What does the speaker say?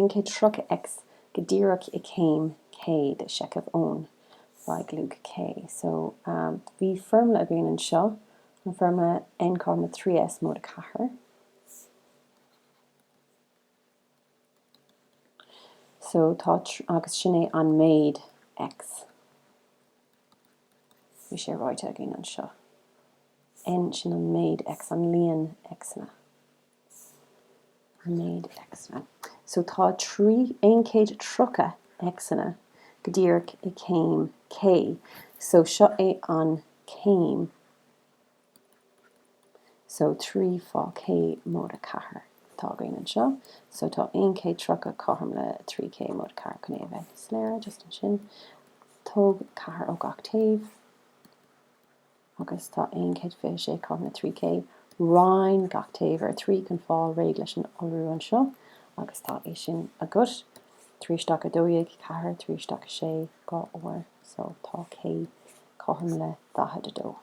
cé trodh x go dtíreach I céim cé de seicimh ón bhaig lúg K. So bhí formula a bhíonn an seo, an formula n comma 3s mód a chathair. So tá agus sin é an méid x. Bhí sé ráite a gin an seo. N sin an méid x, an líon x na. An méid x na. So tá 1 trocha x na go dtíreach I céim k. So seo é an céim. So 3 fá k mód a chathair. Tá gin an seo. So tá 1 trocha cathairm le 3k mód a chathair chun é bheith sléire, just an sin. Tóg chathair ó gach taobh. Agus tá 1 fé cathairm le 3k. Ráin gach taobh ar 3 can fáil réig leis an olrú an seo. Agus tá é sin a gut. 3 stac a 2 chathair, 3 stac a 6 gá uair. So tá k cathairm le 22.